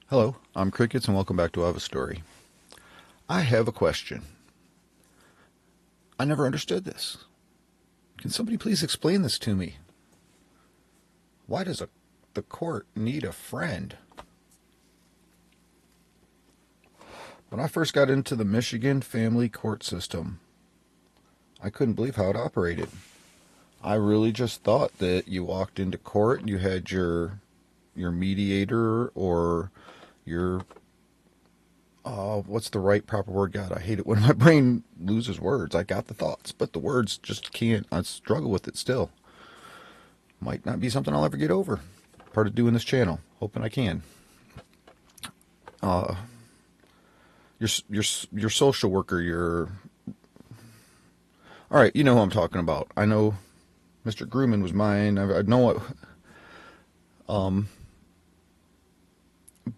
Hello, I'm Crickets and welcome back to I Have a Story. I have a question. I never understood this. Can somebody please explain this to me? Why does the court need a friend? When I first got into the Michigan family court system, I couldn't believe how it operated. I really just thought that you walked into court and you had your mediator or your what's the right proper word? God, I hate it when my brain loses words. I got the thoughts, but the words just can't. I struggle with it still. Might not be something I'll ever get over. Part of doing this channel. Hoping I can. Your social worker, all right, you know who I'm talking about. I know Mr. Grumman was mine. I know what.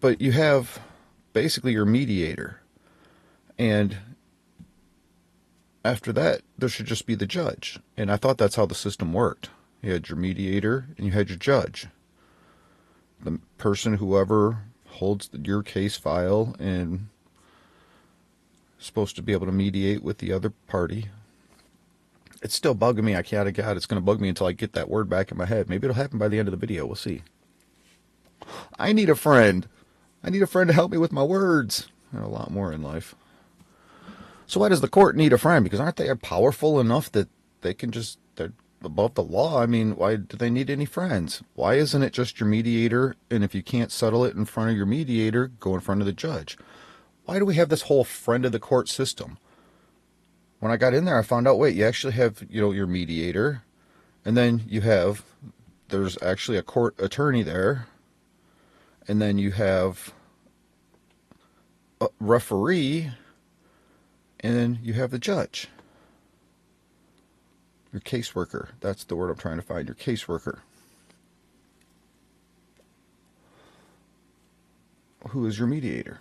But you have basically your mediator. And after that, there should just be the judge. And I thought that's how the system worked. You had your mediator and you had your judge. The person, whoever holds your case file and supposed to be able to mediate with the other party. It's still bugging me. I can't, God, it's going to bug me until I get that word back in my head. Maybe it'll happen by the end of the video. We'll see. I need a friend. I need a friend to help me with my words. And a lot more in life. So why does the court need a friend? Because aren't they powerful enough that they can just, they're above the law? I mean, why do they need any friends? Why isn't it just your mediator? And if you can't settle it in front of your mediator, go in front of the judge. Why do we have this whole friend of the court system? When I got in there, I found out, wait, you actually have, your mediator. And then there's actually a court attorney there. And then you have a referee. And then you have the judge. Your caseworker. That's the word I'm trying to find. Your caseworker. Who is your mediator?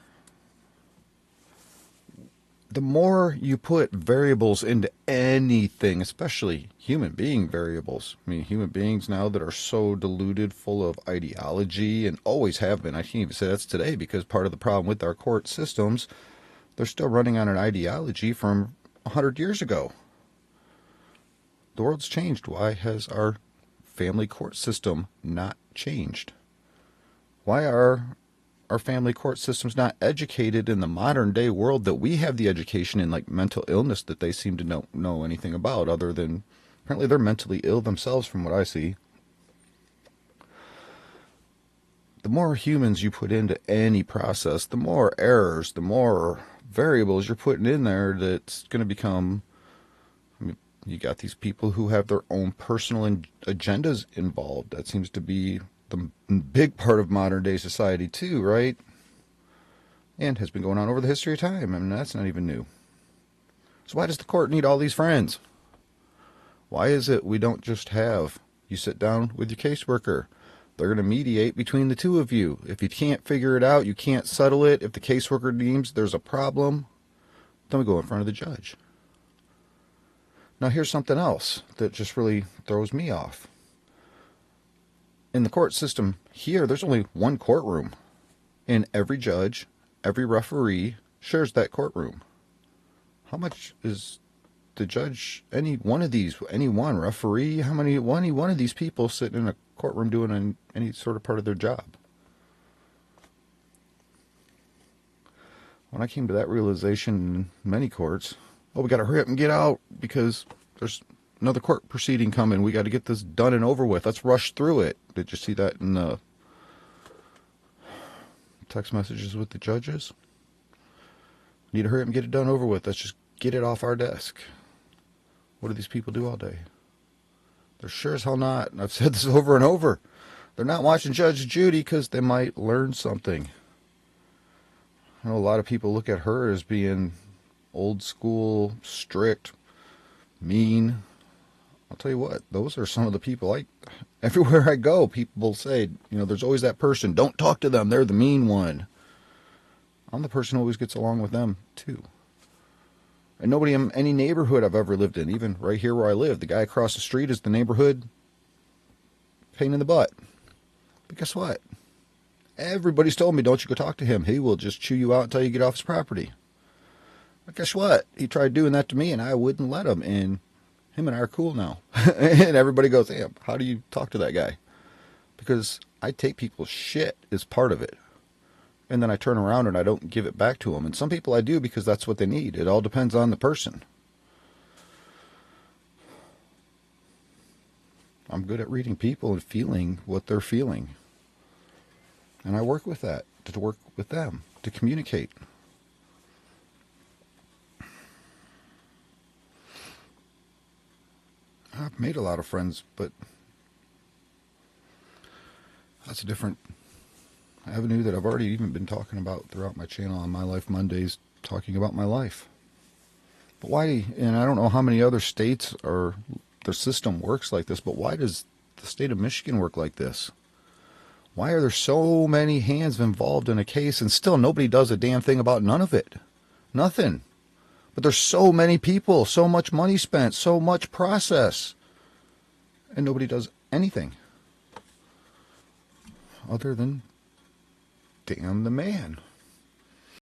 The more you put variables into anything, especially human being variables. I mean, human beings now that are so diluted, full of ideology, and always have been. I can't even say that's today because part of the problem with our court systems, they're still running on an ideology from 100 years ago. The world's changed. Why has our family court system not changed? Why are our family court systems not educated in the modern day world that we have the education in, like mental illness that they seem to know anything about, other than apparently they're mentally ill themselves from what I see. The more humans you put into any process, the more errors, the more variables you're putting in there that's going to become, I mean, you got these people who have their own personal agendas involved. That seems to be the big part of modern day society too, right? And has been going on over the history of time. I mean, that's not even new. So why does the court need all these friends? Why is it we don't just have, you sit down with your caseworker, they're going to mediate between the two of you. If you can't figure it out, you can't settle it, if the caseworker deems there's a problem, then we go in front of the judge. Now here's something else that just really throws me off. In the court system here, there's only one courtroom. And every judge, every referee shares that courtroom. How much is the judge, any one referee, any one of these people sitting in a courtroom doing any sort of part of their job? When I came to that realization in many courts, we got to hurry up and get out because there's another court proceeding coming. We got to get this done and over with. Let's rush through it. Did you see that in the text messages with the judges? Need to hurry up and get it done over with. Let's just get it off our desk. What do these people do all day? They're sure as hell not, and I've said this over and over, they're not watching Judge Judy because they might learn something. I know a lot of people look at her as being old school, strict, mean. I'll tell you what, those are some of the people everywhere I go, people say, there's always that person, don't talk to them, they're the mean one. I'm the person who always gets along with them, too. And nobody in any neighborhood I've ever lived in, even right here where I live, the guy across the street is the neighborhood pain in the butt. But guess what? Everybody's told me, don't you go talk to him. He will just chew you out until you get off his property. But guess what? He tried doing that to me, and I wouldn't let him. And him and I are cool now. And everybody goes, damn, how do you talk to that guy? Because I take people's shit as part of it. And then I turn around and I don't give it back to them. And some people I do because that's what they need. It all depends on the person. I'm good at reading people and feeling what they're feeling. And I work with that, to work with them, to communicate. I've made a lot of friends, but that's a different avenue that I've already even been talking about throughout my channel on My Life Mondays, talking about my life. But why, and I don't know how many other states or their system works like this, but why does the state of Michigan work like this? Why are there so many hands involved in a case and still nobody does a damn thing about none of it? Nothing. But there's so many people, so much money spent, so much process, and nobody does anything other than damn the man.